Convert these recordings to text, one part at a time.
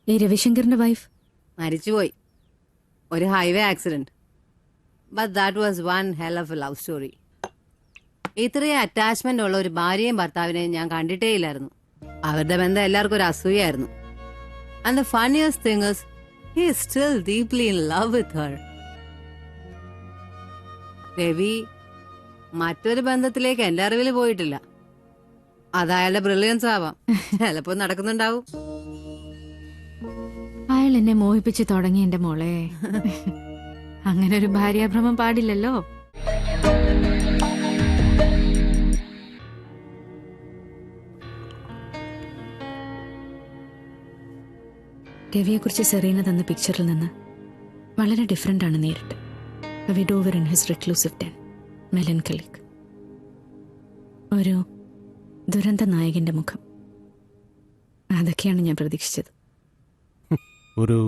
ഈ രവിശങ്കറിന്റെ വൈഫ് മരിച്ചുപോയി. ഒരു highway accident. But that was one hell of a love story. ഇത്രയും അറ്റാച്ച്മെന്റ് ഉള്ള ഒരു ഭാര്യയും ഭർത്താവിനെയും ഞാൻ കണ്ടിട്ടേ ഇല്ലായിരുന്നു. അവരുടെ ബന്ധം എല്ലാവർക്കും ഒരു അസൂയായിരുന്നു. And the funniest thing is he is still deeply in love with her. Ravi മറ്റൊരു ബന്ധത്തിലേക്ക് എന്റെ അറിവിൽ പോയിട്ടില്ല. അത് അയാളുടെ ബ്രില്യൻസ് ആവാം. ചിലപ്പോ നടക്കുന്നുണ്ടാവും. അയാൾ എന്നെ മോഹിപ്പിച്ച് തുടങ്ങി എന്റെ മോളെ. അങ്ങനെ ഒരു ഭാര്യാഭ്രമം പാടില്ലല്ലോ. രവിയെക്കുറിച്ച് സെറീന തന്ന പിക്ചറിൽ നിന്ന് വളരെ ഡിഫറെന്റ് ആണ് നേരിട്ട്. A widower in his reclusive den, melancholic. ഒരു ദുരന്ത നായകന്റെ മുഖം. അതൊക്കെയാണ് ഞാൻ പ്രതീക്ഷിച്ചത്. ഒരു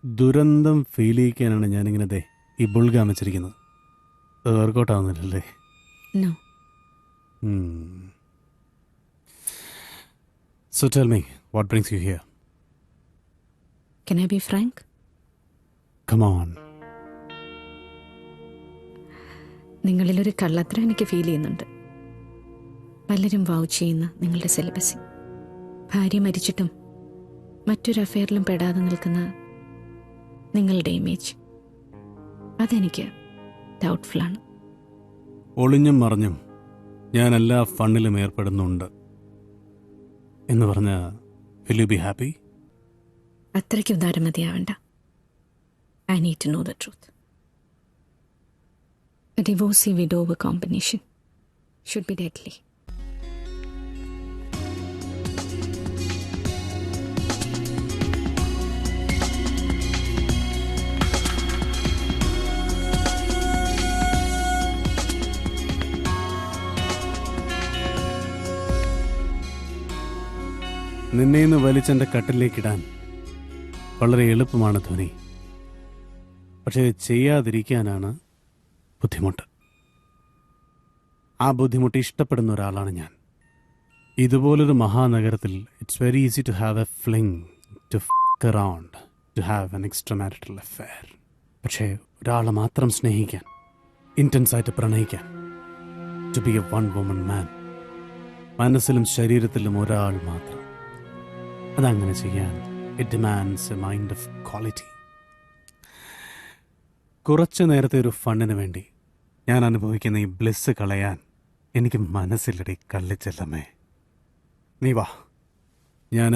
ദുരന്തം ഫീൽ ചെയ്യിക്കാനാണ് ഞാനിങ്ങനെ ഈ ബുൾഗാം വെച്ചിരിക്കുന്നത്. അത് workout ആവുന്നില്ലല്ലേ? No. So tell me, what brings you here? Can I be frank? Come on. നിങ്ങളിലൊരു കള്ളത്തരം എനിക്ക് ഫീൽ ചെയ്യുന്നുണ്ട്. പലരും വൗച്ച് ചെയ്യുന്ന നിങ്ങളുടെ സെലിബസി, ഭാര്യ മരിച്ചിട്ടും മറ്റൊരു അഫെയറിലും പെടാതെ നിൽക്കുന്ന നിങ്ങളുടെ ഇമേജ്, അതെനിക്ക് ഡൗട്ട്ഫുള്ളാണ്. ഒളിഞ്ഞും മറിഞ്ഞും ഞാൻ എല്ലാ ഫണ്ണിലും ഏർപ്പെടുന്നുണ്ട് എന്ന് പറഞ്ഞ വിൽ യു ബി ഹാപ്പി? അത്രയ്ക്ക് ഉദാരമതിയാവണ്ട. I need to know the truth. A divorcee widower combination should be deadly. നിന്നെ വലിച്ചെൻ്റെ കട്ടിലേക്കിടാൻ വളരെ എളുപ്പമാണ് ധ്വനി. പക്ഷേ ചെയ്യാതിരിക്കാനാണ് ബുദ്ധിമുട്ട്. ആ ബുദ്ധിമുട്ട് ഇഷ്ടപ്പെടുന്ന ഒരാളാണ് ഞാൻ. ഇതുപോലൊരു മഹാനഗരത്തിൽ it's very easy to have a fling, to fuck around, to have an extra marital affair. പക്ഷേ ഒരാളെ മാത്രം സ്നേഹിക്കാൻ, ഇൻറ്റൻസായിട്ട് പ്രണയിക്കാൻ, to be a one woman man, മനസ്സിലും ശരീരത്തിലും ഒരാൾ മാത്രം, അതങ്ങനെ ചെയ്യാൻ it demands a mind of quality. കുറച്ചു നേരത്തെ ഒരു ഫണ്ടിന് വേണ്ടി ഞാൻ അനുഭവിക്കുന്ന ഈ ബ്ലിസ് കളയാൻ എനിക്ക് മനസ്സിലടി കള്ളിച്ചെല്ലമ്മേ. നീ വാ, ഞാൻ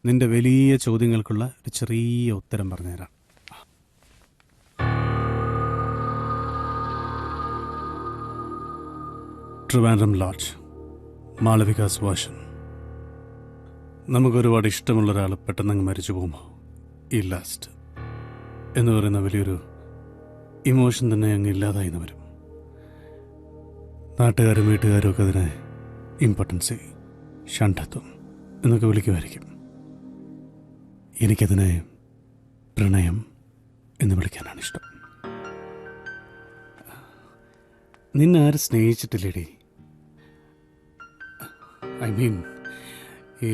നിന്റെ വലിയ ചോദ്യങ്ങൾക്കുള്ള ഒരു ചെറിയ ഉത്തരം പറഞ്ഞുതരാം. ട്രിവാൻഡ്രം ലോഡ്ജ്, മാളവികാസ് വേർഷൻ. നമുക്കൊരുപാട് ഇഷ്ടമുള്ള ഒരാൾ പെട്ടെന്നങ്ങ് മരിച്ചു പോകുമ്പോൾ ഈ ലാസ്റ്റ് എന്ന് പറയുന്ന വലിയൊരു ഇമോഷൻ തന്നെ അങ്ങ് ഇല്ലാതായി വരും. നാട്ടുകാരും വീട്ടുകാരും ഒക്കെ അതിനെ ഇമ്പോർട്ടൻസി, ഷണ്ഠത്വം എന്നൊക്കെ വിളിക്കുമായിരിക്കും. എനിക്കതിനെ പ്രണയം എന്ന് വിളിക്കാനാണ് ഇഷ്ടം. നിന്നെ ആരും സ്നേഹിച്ചിട്ടില്ലേടി? ഐ മീൻ, ഈ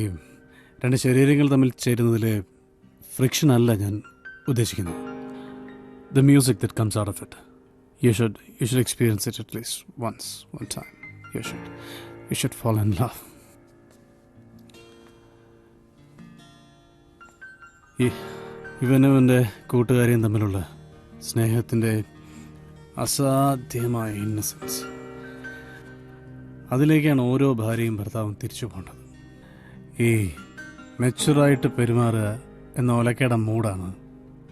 രണ്ട് ശരീരങ്ങൾ തമ്മിൽ ചേരുന്നതിലെ ഫ്രിക്ഷൻ അല്ല ഞാൻ ഉദ്ദേശിക്കുന്നത്. The music that comes out of it. You should experience it at least one time. You should fall in love. ഇവനും എൻ്റെ കൂട്ടുകാരിയും തമ്മിലുള്ള സ്നേഹത്തിൻ്റെ അസാധ്യമായ ഇന്നസെൻസ്, അതിലേക്കാണ് ഓരോ ഭാര്യയും ഭർത്താവും തിരിച്ചു പോകേണ്ടത്. ഈ മെച്ചുറായിട്ട് പെരുമാറുക എന്ന ഒലക്കയുടെ മൂടാണ്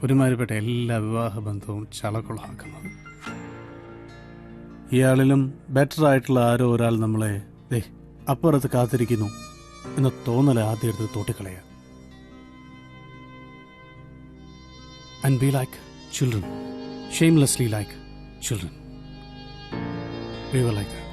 ഒരുമാതിരിപ്പെട്ട എല്ലാ വിവാഹബന്ധവും ചളക്കുളാക്കുന്നത്. ഇയാളിലും ബെറ്റർ ആയിട്ടുള്ള ആരോ ഒരാൾ നമ്മളെ അപ്പുറത്ത് കാത്തിരിക്കുന്നു എന്ന തോന്നൽ ആദ്യം എടുത്ത് തോട്ടിക്കളയാം. And be like children, shamelessly like children. We were like that.